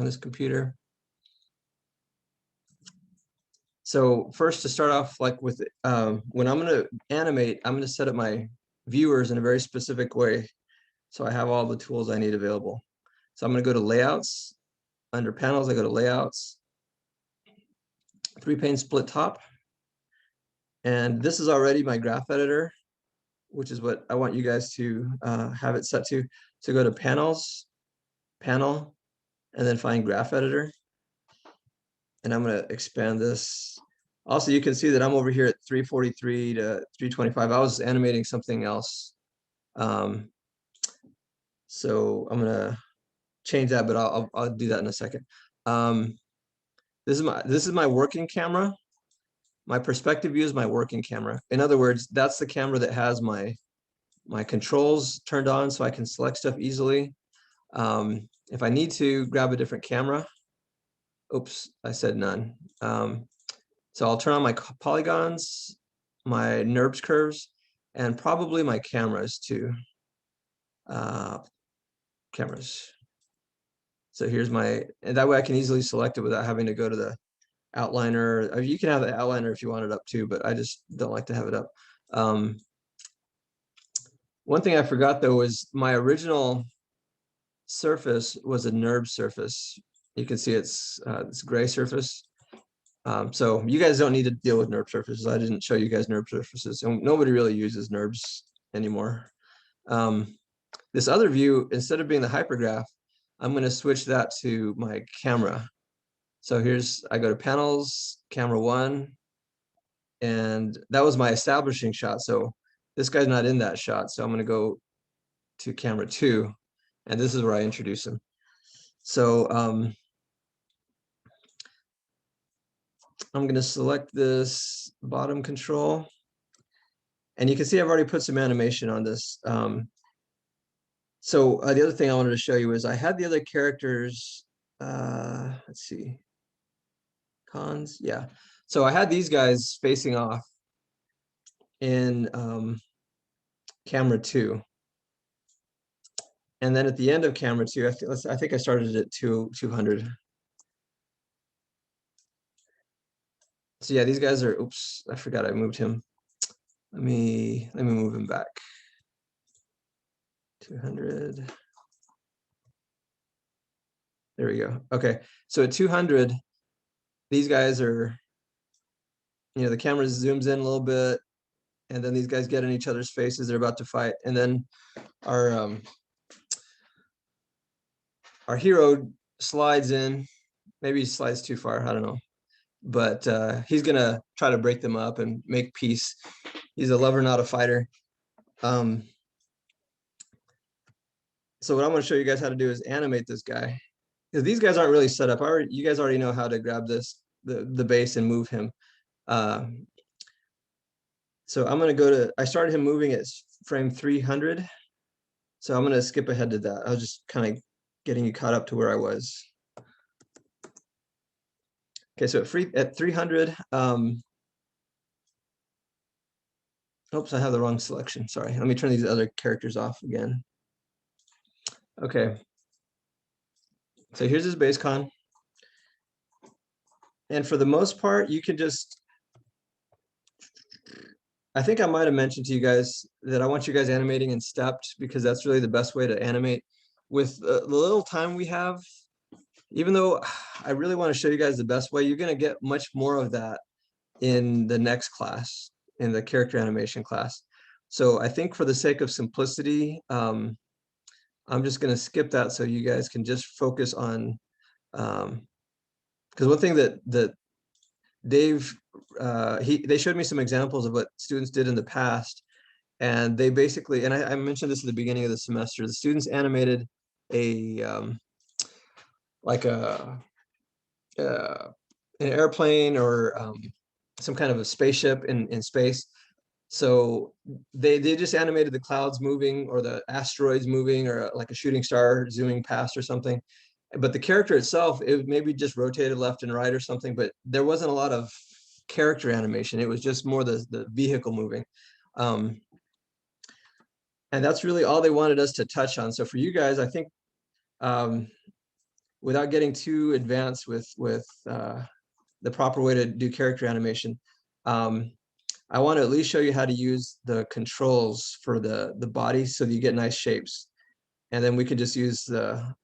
on this computer. So first, to start off, like with when I'm going to animate, I'm going to set up my viewers in a very specific way. So I have all the tools I need available. So I'm going to go to layouts. Under panels, I go to layouts, 3-pane split top. And this is already my graph editor, which is what I want you guys to have it set to. So go to panels, panel, and then find graph editor. And I'm going to expand this. Also, you can see that I'm over here at 343 to 325. I was animating something else. So I'm going to change that, but I'll do that in a second. This is my working camera. My perspective view is my working camera. In other words, that's the camera that has my controls turned on, so I can select stuff easily. If I need to grab a different camera, oops, I said none. So I'll turn on my polygons, my NURBS curves, and probably my cameras too. Cameras. So here's my, and that way I can easily select it without having to go to the outliner. You can have the outliner if you want it up too, but I just don't like to have it up. One thing I forgot though was my original surface was a NURBS surface. You can see it's this gray surface. So you guys don't need to deal with NURBS surfaces. I didn't show you guys NURBS surfaces, and nobody really uses NURBS anymore. This other view, instead of being the hypergraph, I'm going to switch that to my camera. So I go to panels, camera 1, and that was my establishing shot. So this guy's not in that shot. So I'm going to go to camera 2, and this is where I introduce him. So I'm going to select this bottom control, and you can see I've already put some animation on this. So the other thing I wanted to show you is I had the other characters, let's see, cons, yeah. So I had these guys facing off in camera 2. And then at the end of camera 2, I think I started at 200. So yeah, these guys are, oops, I forgot I moved him. Let me move him back. 200. There we go. Okay, so at 200, these guys are, the camera zooms in a little bit, and then these guys get in each other's faces. They're about to fight, and then our hero slides in. Maybe he slides too far. I don't know, but he's gonna try to break them up and make peace. He's a lover, not a fighter. So what I'm going to show you guys how to do is animate this guy, because these guys aren't really set up. You guys already know how to grab the base and move him. So I'm going to I started him moving at frame 300. So I'm going to skip ahead to that. I was just kind of getting you caught up to where I was. Okay, so at 300, oops, I have the wrong selection. Sorry. Let me turn these other characters off again. Okay. So here's his base con. And for the most part, you can just, I think I might have mentioned to you guys that I want you guys animating in stepped, because that's really the best way to animate. With the little time we have, even though I really want to show you guys the best way, you're going to get much more of that in the next class, in the character animation class. So I think for the sake of simplicity, I'm just going to skip that so you guys can just focus on, because one thing that Dave, they showed me some examples of what students did in the past, and they basically, and I mentioned this at the beginning of the semester, the students animated like an airplane or some kind of a spaceship in space. So they just animated the clouds moving, or the asteroids moving, or like a shooting star zooming past or something. But the character itself, it maybe just rotated left and right or something, but there wasn't a lot of character animation. It was just more the vehicle moving. And that's really all they wanted us to touch on. So for you guys, I think without getting too advanced with the proper way to do character animation, I want to at least show you how to use the controls for the body so that you get nice shapes. And then we could just use the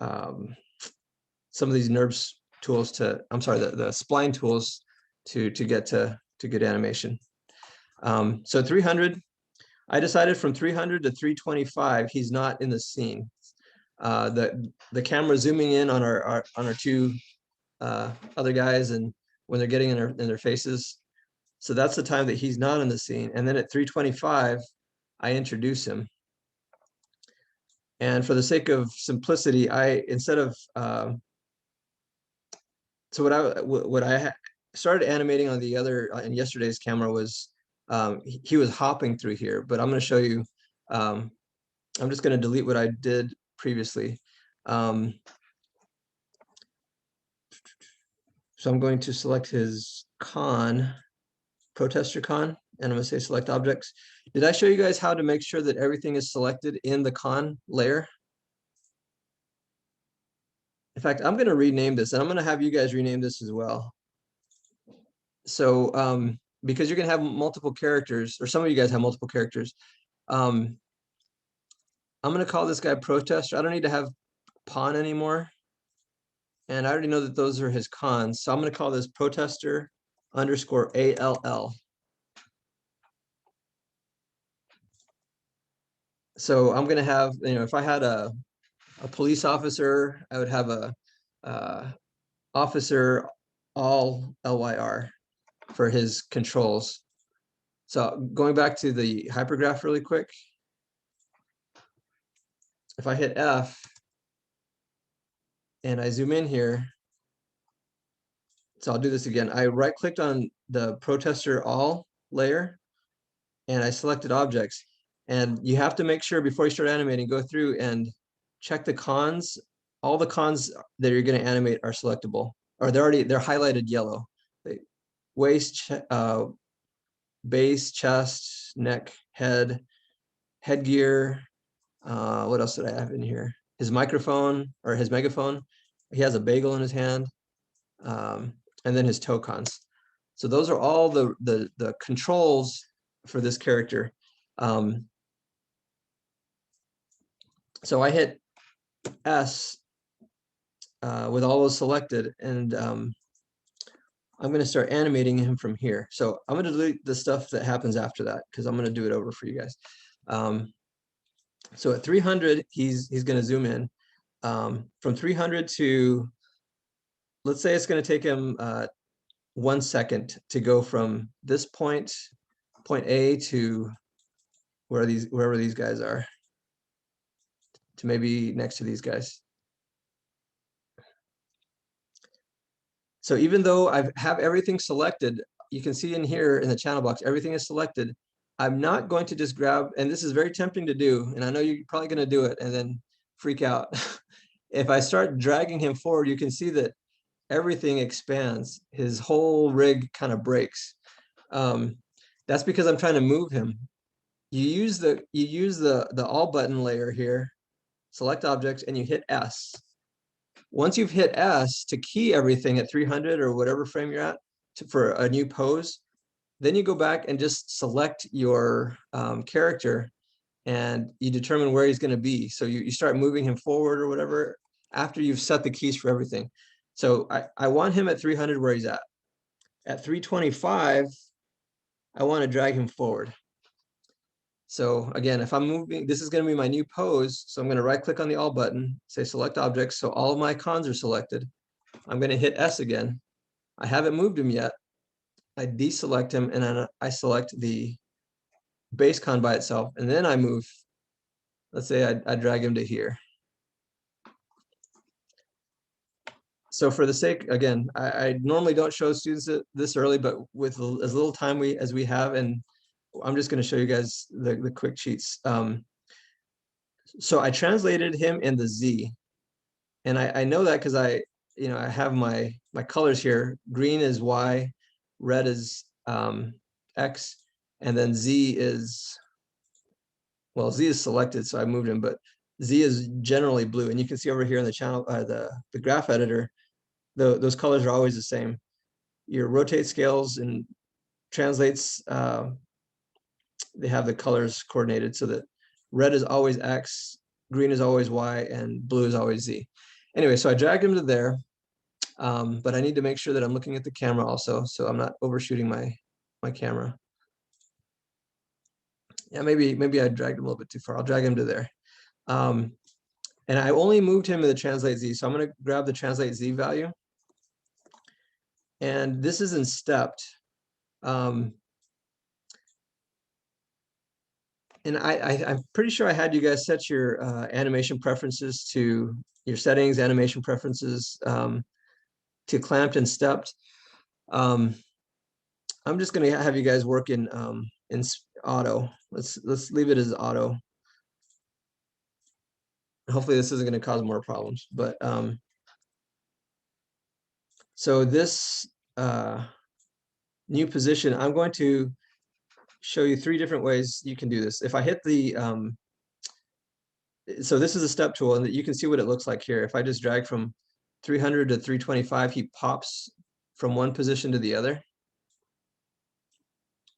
some of these NURBS tools to, I'm sorry, the spline tools to get to good animation. So 300, I decided from 300 to 325, he's not in the scene. The camera zooming in on our two other guys, and when they're getting in their faces. So that's the time that he's not in the scene. And then at 325, I introduce him. And for the sake of simplicity, instead of so what I started animating on the other in yesterday's camera was he was hopping through here, but I'm going to show you. I'm just going to delete what I did previously. So I'm going to select his con, protester con, and I'm going to say select objects. Did I show you guys how to make sure that everything is selected in the con layer? In fact, I'm going to rename this, and I'm going to have you guys rename this as well. So because you're going to have multiple characters, or some of you guys have multiple characters, I'm going to call this guy protester. I don't need to have pawn anymore. And I already know that those are his cons. So I'm going to call this protester underscore ALL. So I'm going to have, if I had a police officer, I would have a officer all LYR for his controls. So going back to the hypergraph really quick, if I hit F and I zoom in here, so I'll do this again. I right clicked on the protester all layer and I selected objects. And you have to make sure before you start animating, go through and check the cons. All the cons that you're going to animate are selectable, or they're highlighted yellow. Waist, base, chest, neck, head, headgear. What else did I have in here? His microphone or his megaphone. He has a bagel in his hand, and then his toe cons. So those are all the controls for this character. So I hit S with all those selected, and I'm going to start animating him from here. So I'm going to delete the stuff that happens after that because I'm going to do it over for you guys. So at 300, he's going to zoom in. From 300 to, let's say it's going to take him 1 second to go from this point A to wherever these guys are, to maybe next to these guys. So even though I have everything selected, you can see in here in the channel box, everything is selected. I'm not going to just grab, and this is very tempting to do, and I know you're probably going to do it and then freak out. If I start dragging him forward, you can see that everything expands. His whole rig kind of breaks. That's because I'm trying to move him. You use the all button layer here, select objects, and you hit S. Once you've hit S to key everything at 300 or whatever frame you're at for a new pose, then you go back and just select your character and you determine where he's going to be. So you start moving him forward or whatever after you've set the keys for everything. So I want him at 300 where he's at. At 325, I want to drag him forward. So again, if I'm moving, this is going to be my new pose. So I'm going to right click on the all button, say select objects. So all of my cons are selected. I'm going to hit S again. I haven't moved him yet. I deselect him and then I select the base con by itself. And then I move, let's say I drag him to here. So for the sake, again, I normally don't show students this early, but with as little time as we have, and I'm just going to show you guys the quick cheats. So I translated him in the Z, and I know that because I have my colors here. Green is Y, red is X, and then Z is well, Z is selected, so I moved him, but Z is generally blue. And you can see over here in the channel, the graph editor, those colors are always the same. Your rotate scales and translates, they have the colors coordinated so that red is always X, green is always Y, and blue is always Z. Anyway, so I dragged him to there, but I need to make sure that I'm looking at the camera also, so I'm not overshooting my camera. Yeah, maybe I dragged him a little bit too far. I'll drag him to there. And I only moved him in the translate Z, so I'm going to grab the translate Z value. And this is in stepped. And I'm pretty sure I had you guys set your animation preferences to your settings, animation preferences to clamped and stepped. I'm just going to have you guys work in auto. Let's leave it as auto. Hopefully this isn't going to cause more problems. But so this new position, I'm going to show you 3 different ways you can do this. If I hit the, so this is a step tool, and you can see what it looks like here. If I just drag from 300 to 325, he pops from one position to the other.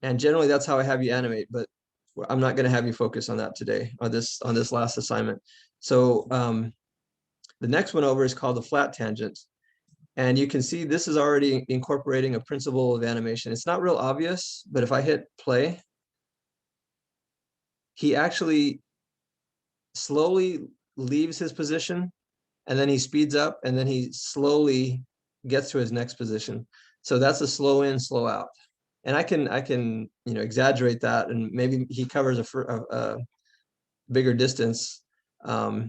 And generally that's how I have you animate, but I'm not going to have you focus on that today, on this last assignment. So the next one over is called the flat tangent. And you can see this is already incorporating a principle of animation. It's not real obvious, but if I hit play, he actually slowly leaves his position, and then he speeds up, and then he slowly gets to his next position. So that's a slow in, slow out. And I can exaggerate that, and maybe he covers a bigger distance, or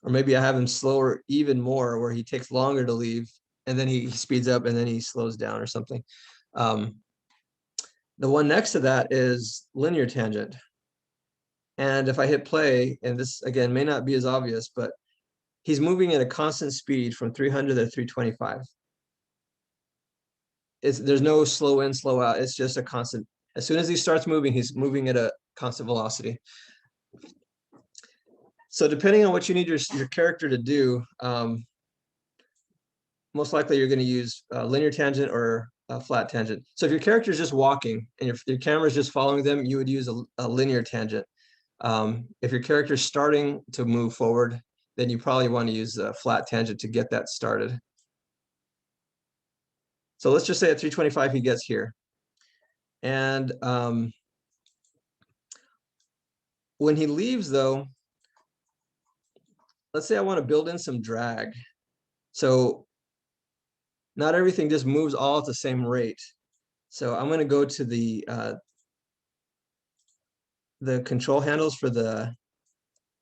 maybe I have him slower even more, where he takes longer to leave, and then he speeds up, and then he slows down or something. The one next to that is linear tangent. And if I hit play, and this again may not be as obvious, but he's moving at a constant speed from 300 to 325. There's no slow in, slow out. It's just a constant. As soon as he starts moving, he's moving at a constant velocity. So depending on what you need your character to do, most likely you're going to use linear tangent or flat tangent. So if your character is just walking and your camera is just following them, you would use a linear tangent. If your character is starting to move forward, then you probably want to use a flat tangent to get that started. So let's just say at 325 he gets here. And when he leaves though, let's say I want to build in some drag. So not everything just moves all at the same rate. So I'm going to go to the control handles for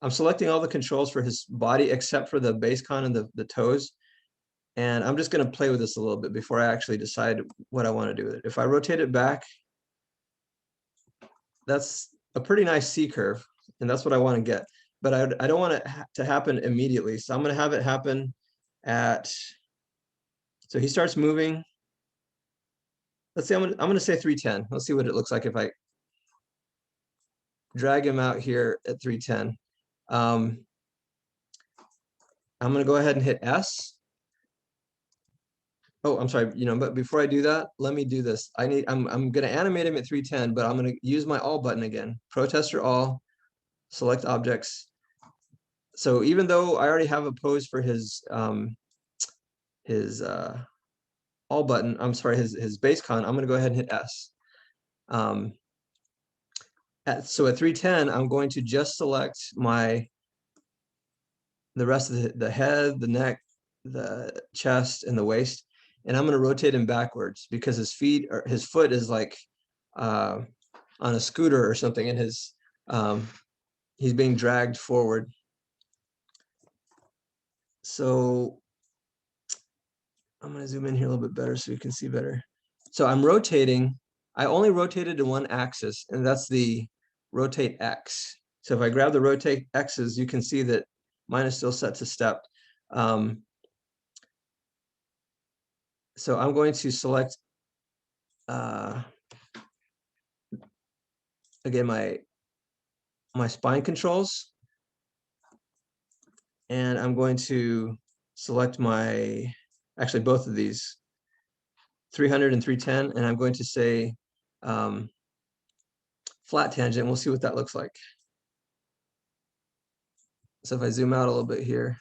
I'm selecting all the controls for his body except for the base con and the toes. And I'm just going to play with this a little bit before I actually decide what I want to do with it. If I rotate it back, that's a pretty nice C curve, and that's what I want to get. But I don't want it to happen immediately. So I'm going to have it happen at, so he starts moving. Let's say I'm going to say 310. Let's see what it looks like if I drag him out here at 310. I'm going to go ahead and hit S. Oh, I'm sorry, but before I do that, let me do this. I'm going to animate him at 310, but I'm going to use my all button again. Protester all, select objects. So even though I already have a pose for his all button, I'm sorry, his base con, I'm going to go ahead and hit S. So at 310, I'm going to just select the rest of the head, the neck, the chest, and the waist. And I'm going to rotate him backwards because his foot is like on a scooter or something, and he's being dragged forward. So I'm going to zoom in here a little bit better so you can see better. So I'm rotating. I only rotated in one axis, and that's the rotate X. So if I grab the rotate X's, you can see that mine is still set to step. So I'm going to select, again, my spine controls, and I'm going to select my, actually both of these, 300 and 310, and I'm going to say flat tangent. We'll see what that looks like. So if I zoom out a little bit here,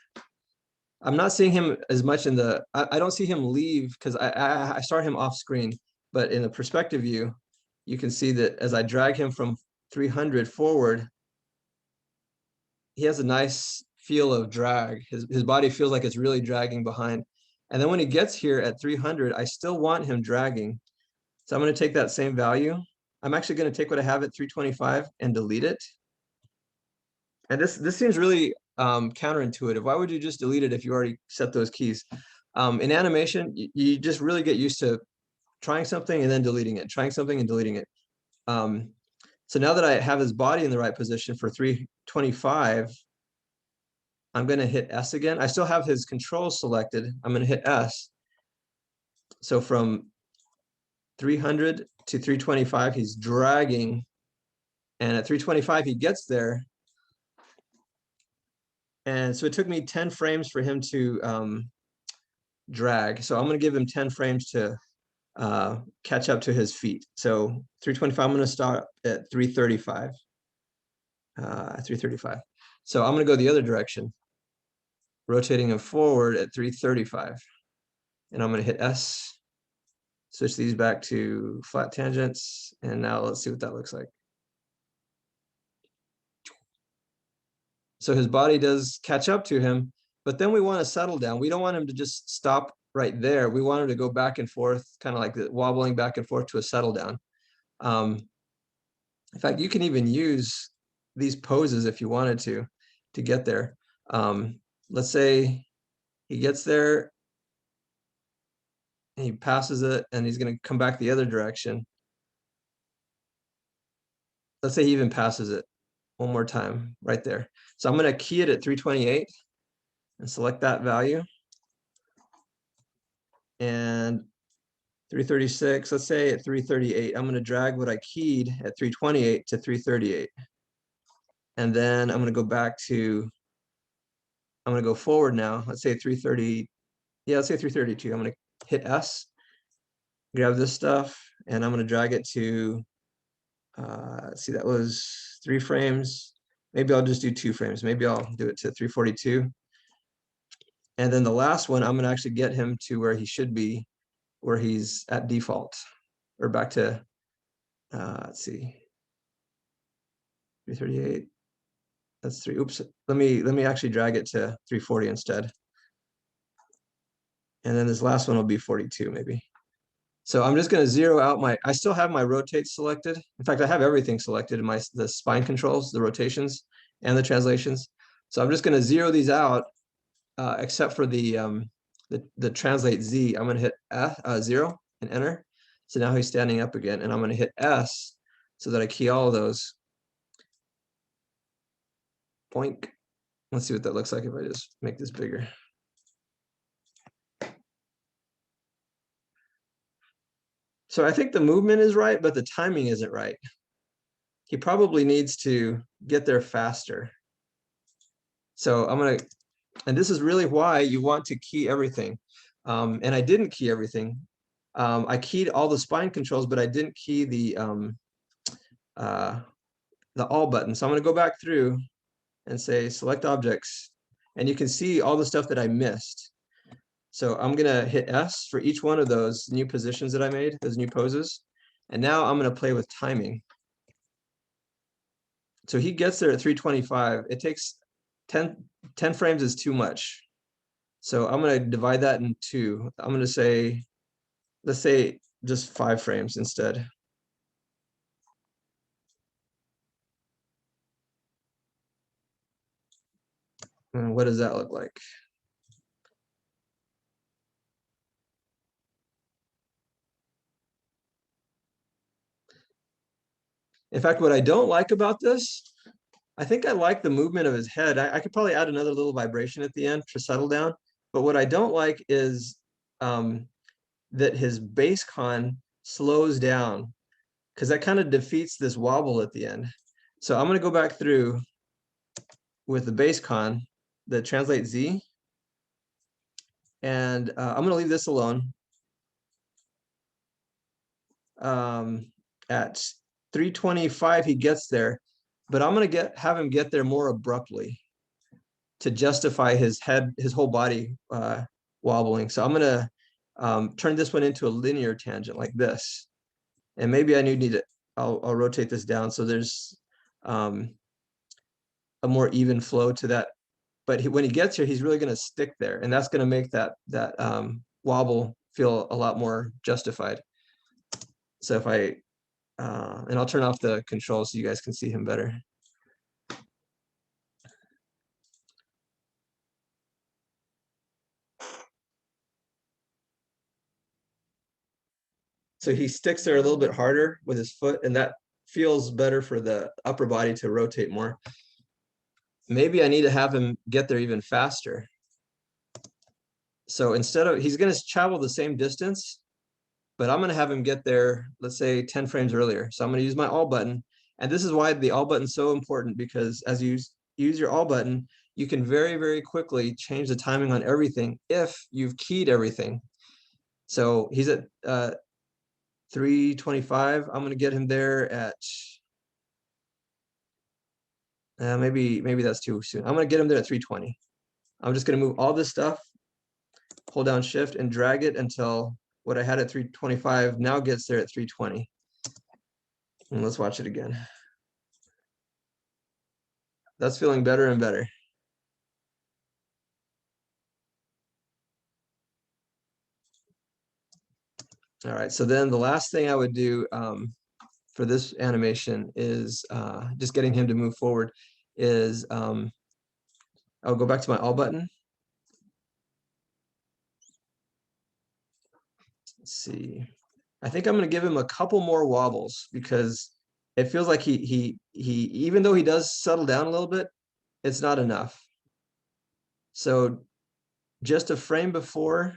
I'm not seeing him as much in the, I don't see him leave because I start him off screen, but in the perspective view, you can see that as I drag him from 300 forward, he has a nice feel of drag. His body feels like it's really dragging behind. And then when he gets here at 300, I still want him dragging. So I'm going to take that same value. I'm actually going to take what I have at 325 and delete it. And this seems really counterintuitive. Why would you just delete it if you already set those keys? In animation, you just really get used to trying something and then deleting it, trying something and deleting it. So now that I have his body in the right position for 325, I'm going to hit S again. I still have his controls selected. I'm going to hit S. So from 300 to 325, he's dragging. And at 325, he gets there. And so it took me 10 frames for him to drag. So I'm going to give him 10 frames to catch up to his feet. So 325, I'm going to start at 335. 335. So I'm going to go the other direction, rotating him forward at 335. And I'm going to hit S, switch these back to flat tangents. And now let's see what that looks like. So his body does catch up to him, but then we want to settle down. We don't want him to just stop right there. We want him to go back and forth, kind of like wobbling back and forth to a settle down. In fact, you can even use these poses if you wanted to get there. Let's say he gets there and he passes it and he's going to come back the other direction. Let's say he even passes it one more time right there. So I'm going to key it at 328 and select that value. And 336, let's say at 338, I'm going to drag what I keyed at 328 to 338. And then I'm going to go back to, I'm going to go forward now. Let's say 330, yeah, let's say 332. I'm going to hit S, grab this stuff, and I'm going to drag it to, let's see, that was 3 frames. Maybe I'll just do 2 frames. Maybe I'll do it to 342. And then the last one, I'm going to actually get him to where he should be, where he's at default, or back to, let's see, 338. That's 3. Oops. Let me actually drag it to 340 instead. And then this last one will be 42 maybe. So I'm just going to zero out my, I still have my rotate selected. In fact, I have everything selected in the spine controls, the rotations and the translations. So I'm just going to zero these out, except for the translate Z. I'm going to hit 0 and enter. So now he's standing up again, and I'm going to hit S so that I key all of those. Boink. Let's see what that looks like if I just make this bigger. So I think the movement is right, but the timing isn't right. He probably needs to get there faster. So I'm going to, and this is really why you want to key everything. And I didn't key everything. I keyed all the spine controls, but I didn't key the all button. So I'm going to go back through and say select objects, and you can see all the stuff that I missed. So I'm going to hit S for each one of those new positions that I made, those new poses. And now I'm going to play with timing. So he gets there at 325. It takes 10 frames is too much. So I'm going to divide that in 2. I'm going to say, let's say just 5 frames instead. And what does that look like? In fact, what I don't like about this, I think I like the movement of his head. I could probably add another little vibration at the end to settle down. But what I don't like is that his base con slows down, because that kind of defeats this wobble at the end. So I'm gonna go back through with the base con, the translate Z, and I'm gonna leave this alone. At 325, he gets there, but I'm gonna have him get there more abruptly to justify his whole body wobbling. So I'm gonna turn this one into a linear tangent like this. And maybe I need to, I'll rotate this down so there's a more even flow to that. But when he gets here, he's really gonna stick there, and that's gonna make that wobble feel a lot more justified. So if I, and I'll turn off the controls so you guys can see him better. So he sticks there a little bit harder with his foot, and that feels better for the upper body to rotate more. Maybe I need to have him get there even faster. So instead of, he's going to travel the same distance, but I'm going to have him get there, let's say 10 frames earlier. So I'm going to use my all button. And this is why the all button is so important, because as you use your all button, you can very, very quickly change the timing on everything if you've keyed everything. So he's at 325. I'm going to get him there at maybe that's too soon. I'm going to get him there at 320. I'm just going to move all this stuff, hold down shift and drag it until what I had at 325 now gets there at 320. And let's watch it again. That's feeling better and better. All right, so then the last thing I would do for this animation is just getting him to move forward is I'll go back to my all button. Let's see. I think I'm going to give him a couple more wobbles because it feels like he even though he does settle down a little bit, it's not enough. So just a frame before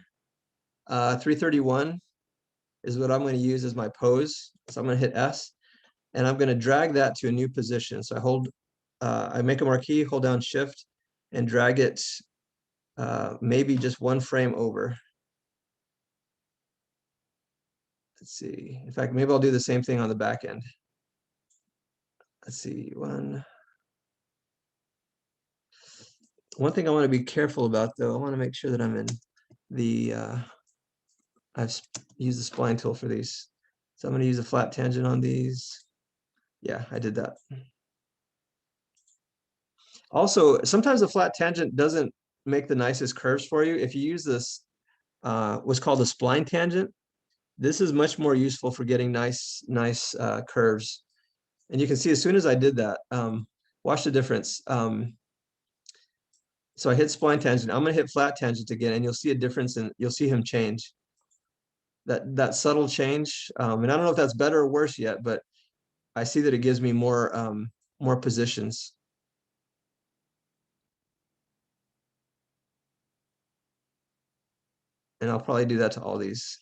331 is what I'm going to use as my pose. So I'm going to hit S, and I'm going to drag that to a new position. So I make a marquee, hold down Shift, and drag it maybe just one frame over. Let's see. In fact, maybe I'll do the same thing on the back end. Let's see, one thing I want to be careful about, though, I want to make sure that I'm in the, I've used the spline tool for these. So I'm going to use a flat tangent on these. Yeah, I did that. Also, sometimes the flat tangent doesn't make the nicest curves for you. If you use this, what's called a spline tangent, this is much more useful for getting nice curves. And you can see as soon as I did that, watch the difference. So I hit spline tangent. I'm going to hit flat tangent again, and you'll see a difference, and you'll see him change. That subtle change. And I don't know if that's better or worse yet, but I see that it gives me more positions. And I'll probably do that to all these.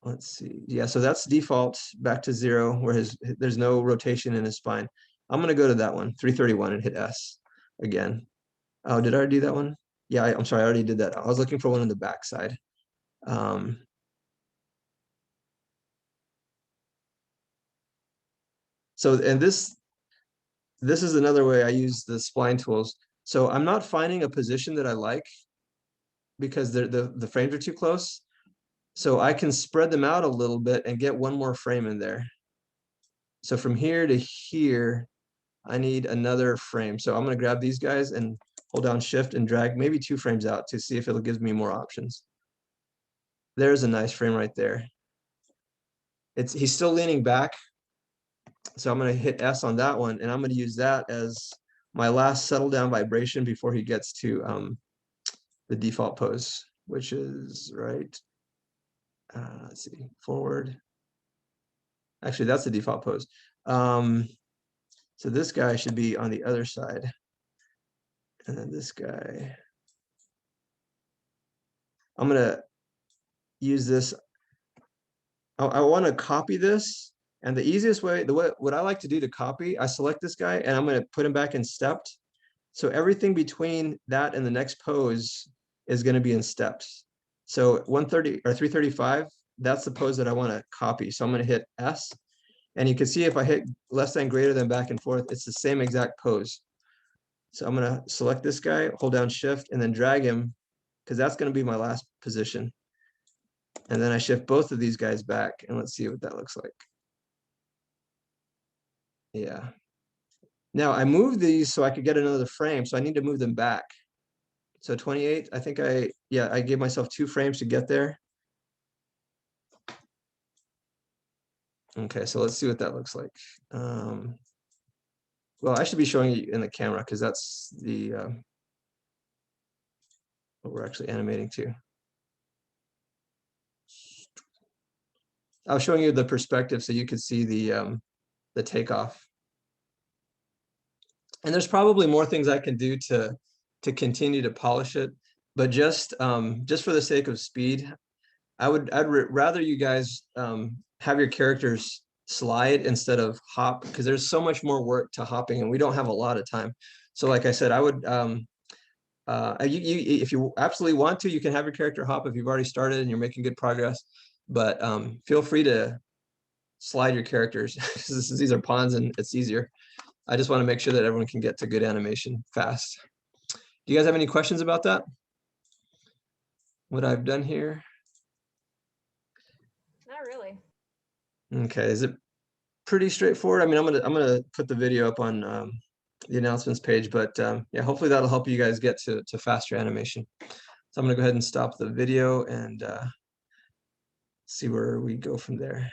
Let's see. Yeah, so that's default back to 0, where there's no rotation in his spine. I'm going to go to that one, 331, and hit S again. Oh, did I already do that one? Yeah, I'm sorry, I already did that. I was looking for one on the back side. So, and this is another way I use the spline tools. So I'm not finding a position that I like because the frames are too close. So I can spread them out a little bit and get one more frame in there. So from here to here, I need another frame. So I'm going to grab these guys and hold down Shift and drag maybe 2 frames out to see if it'll give me more options. There's a nice frame right there. He's still leaning back. So I'm going to hit S on that one, and I'm going to use that as my last settle down vibration before he gets to the default pose, which is right. Let's see, forward. Actually, that's the default pose. So this guy should be on the other side. And then this guy, I'm going to use this. I want to copy this. And the easiest way, what I like to do to copy, I select this guy and I'm going to put him back in stepped. So everything between that and the next pose is going to be in steps. So 130 or 335, that's the pose that I want to copy. So I'm going to hit S, and you can see if I hit less than, greater than, back and forth, it's the same exact pose. So I'm going to select this guy, hold down shift, and then drag him, because that's going to be my last position. And then I shift both of these guys back, and let's see what that looks like. Yeah. Now I moved these so I could get another frame, so I need to move them back. So 28, I think I gave myself 2 frames to get there. Okay, so let's see what that looks like. Well, I should be showing you in the camera because that's the what we're actually animating to. I was showing you the perspective so you could see the takeoff. And there's probably more things I can do to continue to polish it, but just for the sake of speed, I'd rather you guys have your characters slide instead of hop, because there's so much more work to hopping and we don't have a lot of time. So like I said, I would if you absolutely want to, you can have your character hop if you've already started and you're making good progress, but feel free to slide your characters. These are pawns and it's easier. I just want to make sure that everyone can get to good animation fast. Do you guys have any questions about that? What I've done here? Not really. Okay, is it pretty straightforward? I mean, I'm gonna put the video up on the announcements page, but yeah, hopefully that'll help you guys get to faster animation. So I'm gonna go ahead and stop the video and see where we go from there.